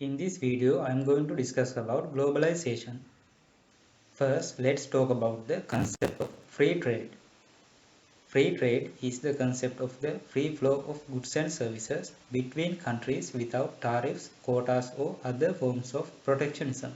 In this video, I am going to discuss about globalization. First, let's talk about the concept of free trade. Free trade is the concept of the free flow of goods and services between countries without tariffs, quotas, or other forms of protectionism.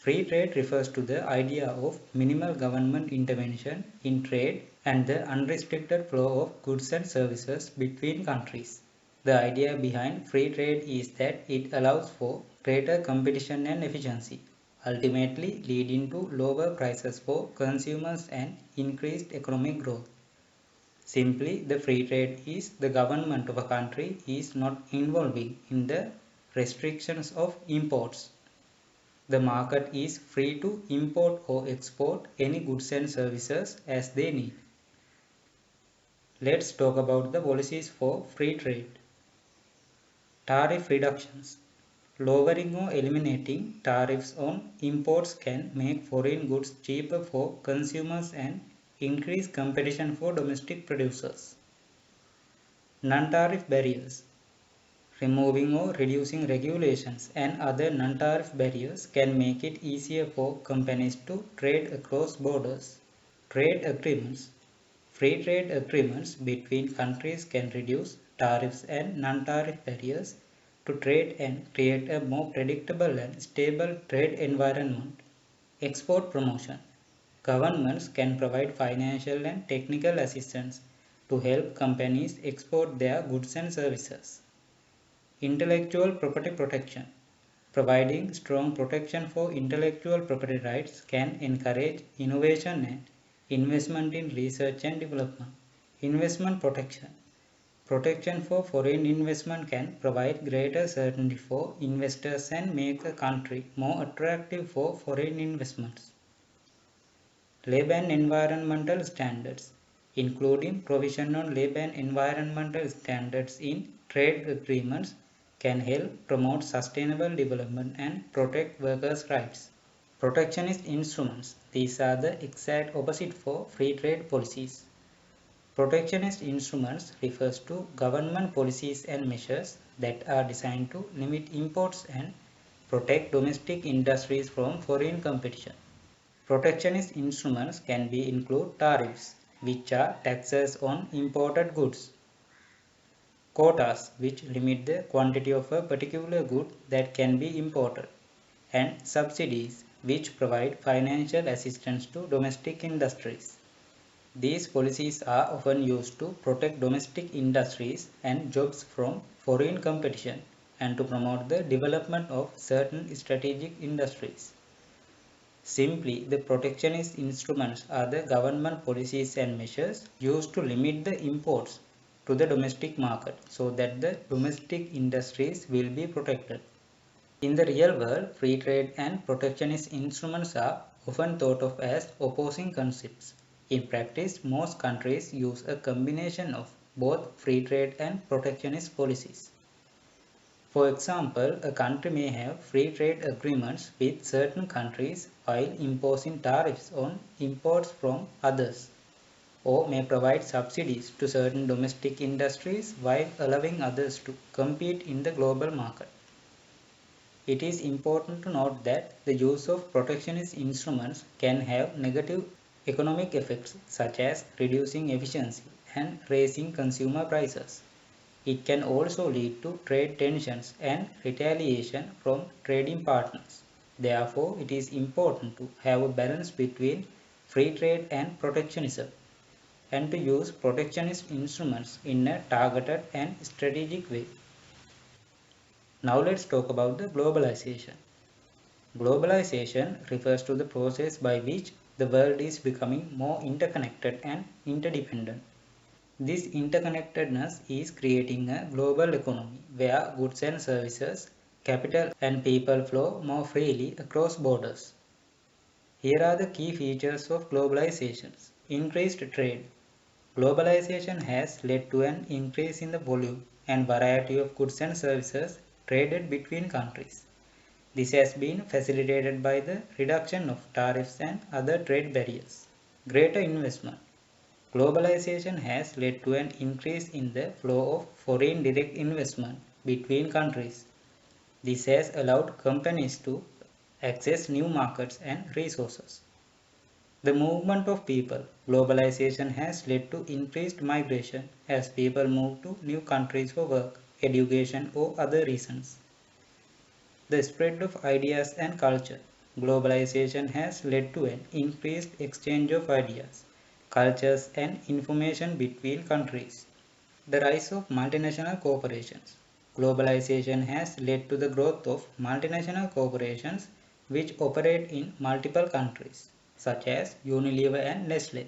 Free trade refers to the idea of minimal government intervention in trade and the unrestricted flow of goods and services between countries. The idea behind free trade is that it allows for greater competition and efficiency, ultimately leading to lower prices for consumers and increased economic growth. Simply, the free trade is the government of a country is not involving in the restrictions of imports. The market is free to import or export any goods and services as they need. Let's talk about the policies for free trade. Tariff reductions. Lowering or eliminating tariffs on imports can make foreign goods cheaper for consumers and increase competition for domestic producers. Non-tariff barriers. Removing or reducing regulations and other non-tariff barriers can make it easier for companies to trade across borders. Trade agreements. Free trade agreements between countries can reduce tariffs and non-tariff barriers to trade and create a more predictable and stable trade environment. Export promotion. Governments can provide financial and technical assistance to help companies export their goods and services. Intellectual property protection. Providing strong protection for intellectual property rights can encourage innovation and investment in research and development. Investment protection. Protection for foreign investment can provide greater certainty for investors and make a country more attractive for foreign investments. Labor and environmental standards, including provision on labor and environmental standards in trade agreements, can help promote sustainable development and protect workers' rights. Protectionist instruments. These are the exact opposite for free trade policies. Protectionist instruments refers to government policies and measures that are designed to limit imports and protect domestic industries from foreign competition. Protectionist instruments can be include tariffs, which are taxes on imported goods, quotas, which limit the quantity of a particular good that can be imported, and subsidies, which provide financial assistance to domestic industries. These policies are often used to protect domestic industries and jobs from foreign competition and to promote the development of certain strategic industries. Simply, the protectionist instruments are the government policies and measures used to limit the imports to the domestic market so that the domestic industries will be protected. In the real world, free trade and protectionist instruments are often thought of as opposing concepts. In practice, most countries use a combination of both free trade and protectionist policies. For example, a country may have free trade agreements with certain countries while imposing tariffs on imports from others, or may provide subsidies to certain domestic industries while allowing others to compete in the global market. It is important to note that the use of protectionist instruments can have negative economic effects such as reducing efficiency and raising consumer prices. It can also lead to trade tensions and retaliation from trading partners. Therefore, it is important to have a balance between free trade and protectionism and to use protectionist instruments in a targeted and strategic way. Now let's talk about the globalization. Globalization refers to the process by which the world is becoming more interconnected and interdependent. This interconnectedness is creating a global economy where goods and services, capital and people flow more freely across borders. Here are the key features of globalization. Increased trade. Globalization has led to an increase in the volume and variety of goods and services traded between countries. This has been facilitated by the reduction of tariffs and other trade barriers. Greater investment. Globalization has led to an increase in the flow of foreign direct investment between countries. This has allowed companies to access new markets and resources. The movement of people. Globalization has led to increased migration as people move to new countries for work, education, or other reasons. The spread of ideas and culture. Globalization has led to an increased exchange of ideas, cultures, and information between countries. The rise of multinational corporations. Globalization has led to the growth of multinational corporations which operate in multiple countries, such as Unilever and Nestle.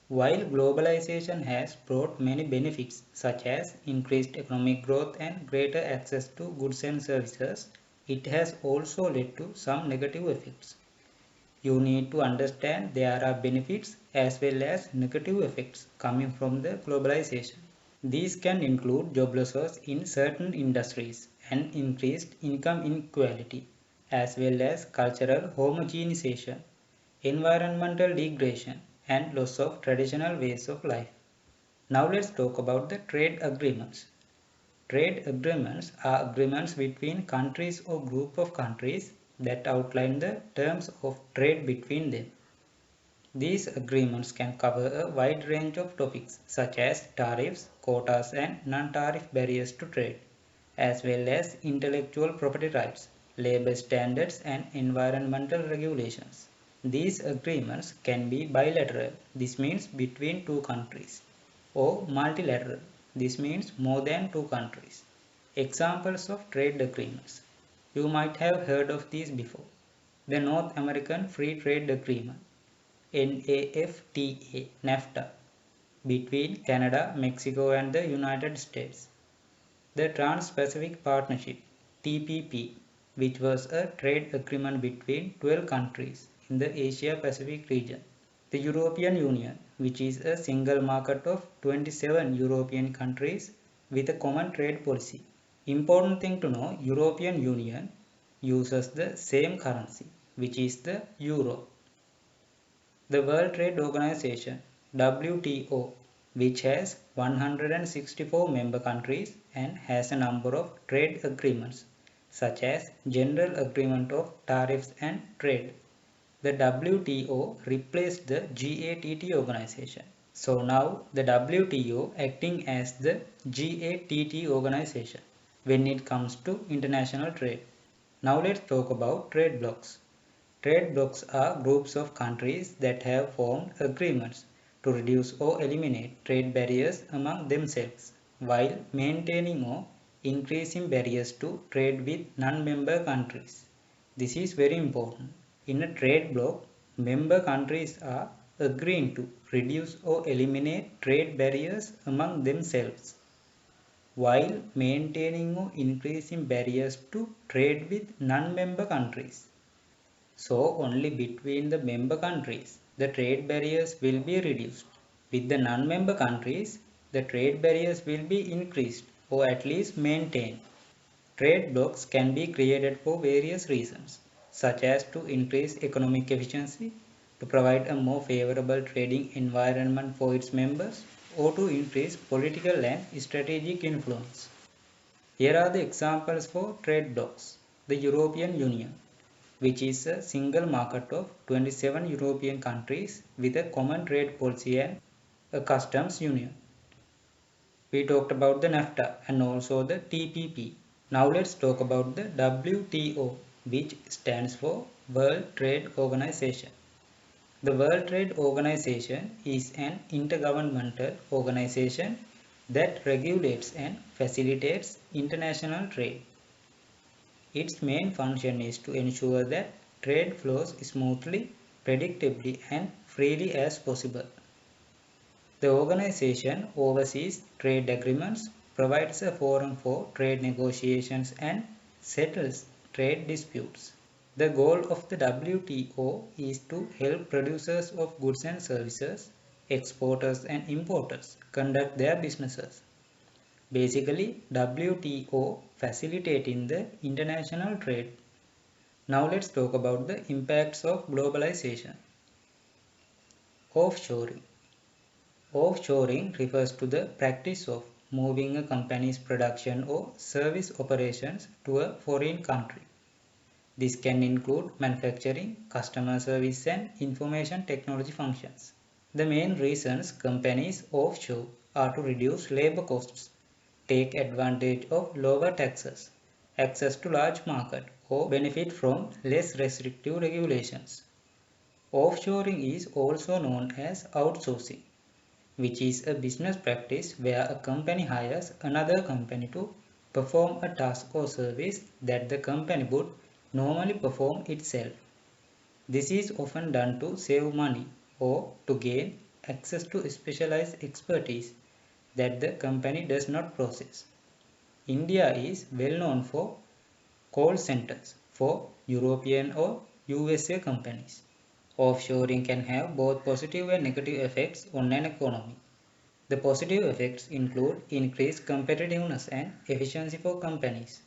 While globalization has brought many benefits, such as increased economic growth and greater access to goods and services, it has also led to some negative effects. You need to understand there are benefits as well as negative effects coming from the globalization. These can include job losses in certain industries and increased income inequality, as well as cultural homogenization, environmental degradation, and loss of traditional ways of life. Now let's talk about the trade agreements. Trade agreements are agreements between countries or group of countries that outline the terms of trade between them. These agreements can cover a wide range of topics such as tariffs, quotas and non-tariff barriers to trade, as well as intellectual property rights, labor standards and environmental regulations. These agreements can be bilateral, this means between two countries, or multilateral, this means more than two countries. Examples of trade agreements. You might have heard of these before. The North American Free Trade Agreement NAFTA, NAFTA, between Canada, Mexico and the United States. The Trans-Pacific Partnership TPP, which was a trade agreement between 12 countries in the Asia-Pacific region. The European Union, which is a single market of 27 European countries with a common trade policy. Important thing to know, European Union uses the same currency, which is the euro. The World Trade Organization WTO, which has 164 member countries and has a number of trade agreements such as General Agreement of Tariffs and Trade. The WTO replaced the GATT organization. So now the WTO acting as the GATT organization when it comes to international trade. Now let's talk about trade blocs. Trade blocs are groups of countries that have formed agreements to reduce or eliminate trade barriers among themselves while maintaining or increasing barriers to trade with non-member countries. This is very important. In a trade bloc, member countries are agreeing to reduce or eliminate trade barriers among themselves while maintaining or increasing barriers to trade with non-member countries. So only between the member countries the trade barriers will be reduced. With the non-member countries the trade barriers will be increased or at least maintained. Trade blocs can be created for various reasons such as to increase economic efficiency, to provide a more favorable trading environment for its members, or to increase political and strategic influence. Here are the examples for trade blocs. The European Union, which is a single market of 27 European countries with a common trade policy and a customs union. We talked about the NAFTA and also the TPP. Now let's talk about the WTO, which stands for World Trade Organization. The World Trade Organization is an intergovernmental organization that regulates and facilitates international trade. Its main function is to ensure that trade flows smoothly, predictably and freely as possible. The organization oversees trade agreements, provides a forum for trade negotiations and settles trade disputes. The goal of the WTO is to help producers of goods and services, exporters and importers conduct their businesses. Basically, WTO facilitating the international trade. Now let's talk about the impacts of globalization. Offshoring. Offshoring refers to the practice of moving a company's production or service operations to a foreign country. This can include manufacturing, customer service and information technology functions. The main reasons companies offshore are to reduce labor costs, take advantage of lower taxes, access to large market, or benefit from less restrictive regulations. Offshoring is also known as outsourcing, which is a business practice where a company hires another company to perform a task or service that the company would normally perform itself. This is often done to save money or to gain access to specialized expertise that the company does not possess. India is well known for call centers for European or USA companies. Offshoring can have both positive and negative effects on an economy. The positive effects include increased competitiveness and efficiency for companies,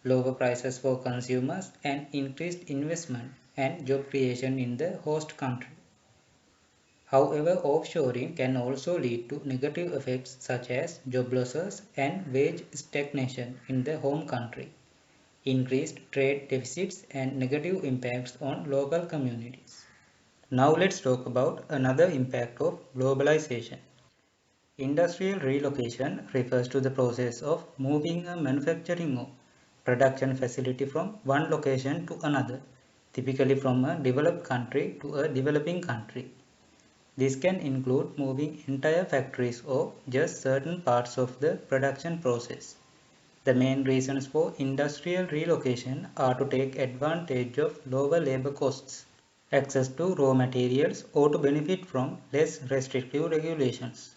lower prices for consumers, and increased investment and job creation in the host country. However, offshoring can also lead to negative effects such as job losses and wage stagnation in the home country, increased trade deficits, and negative impacts on local communities. Now let's talk about another impact of globalization. Industrial relocation refers to the process of moving a manufacturing or production facility from one location to another, typically from a developed country to a developing country. This can include moving entire factories or just certain parts of the production process. The main reasons for industrial relocation are to take advantage of lower labor costs, access to raw materials, or to benefit from less restrictive regulations.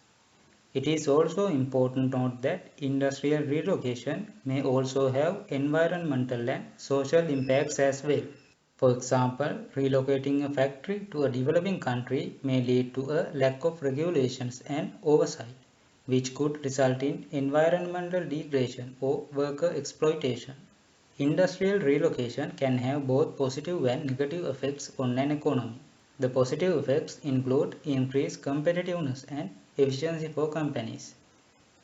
It is also important to note that industrial relocation may also have environmental and social impacts as well. For example, relocating a factory to a developing country may lead to a lack of regulations and oversight, which could result in environmental degradation or worker exploitation. Industrial relocation can have both positive and negative effects on an economy. The positive effects include increased competitiveness and efficiency for companies,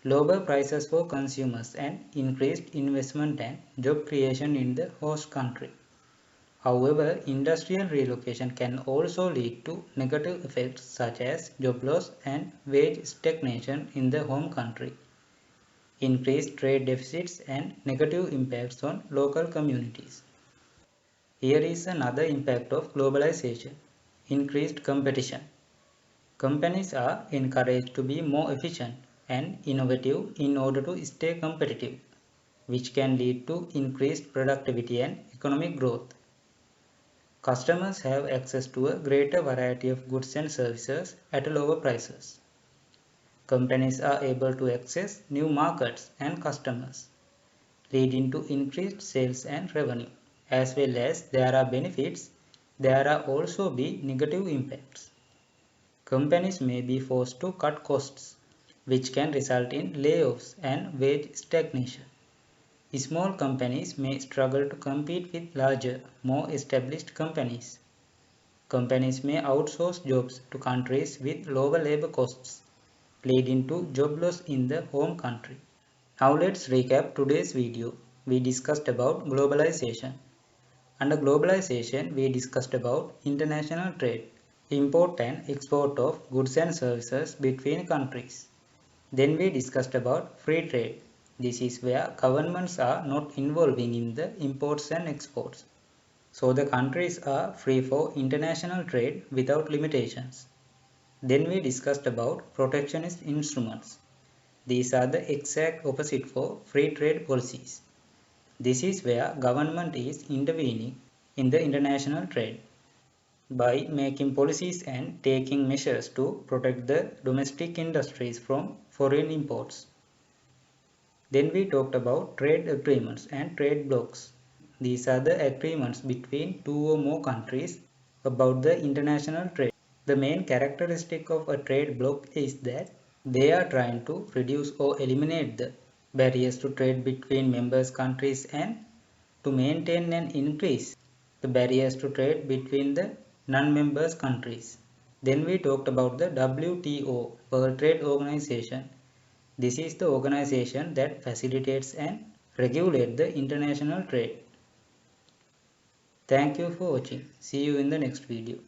lower prices for consumers, and increased investment and job creation in the host country. However, industrial relocation can also lead to negative effects such as job loss and wage stagnation in the home country, increased trade deficits, and negative impacts on local communities. Here is another impact of globalization: increased competition. Companies are encouraged to be more efficient and innovative in order to stay competitive, which can lead to increased productivity and economic growth. Customers have access to a greater variety of goods and services at lower prices. Companies are able to access new markets and customers, leading to increased sales and revenue. As well as there are benefits, there are also be negative impacts. Companies may be forced to cut costs, which can result in layoffs and wage stagnation. Small companies may struggle to compete with larger, more established companies. Companies may outsource jobs to countries with lower labor costs, leading to job loss in the home country. Now let's recap today's video. We discussed about globalization. Under globalization, we discussed about international trade, import and export of goods and services between countries. Then we discussed about free trade. This is where governments are not involving in the imports and exports. So the countries are free for international trade without limitations. Then we discussed about protectionist instruments. These are the exact opposite for free trade policies. This is where government is intervening in the international trade by making policies and taking measures to protect the domestic industries from foreign imports. Then we talked about trade agreements and trade blocs. These are the agreements between two or more countries about the international trade. The main characteristic of a trade bloc is that they are trying to reduce or eliminate the barriers to trade between members countries and to maintain and increase the barriers to trade between the non-members countries. Then we talked about the WTO, World Trade Organization. This is the organization that facilitates and regulates the international trade. Thank you for watching. See you in the next video.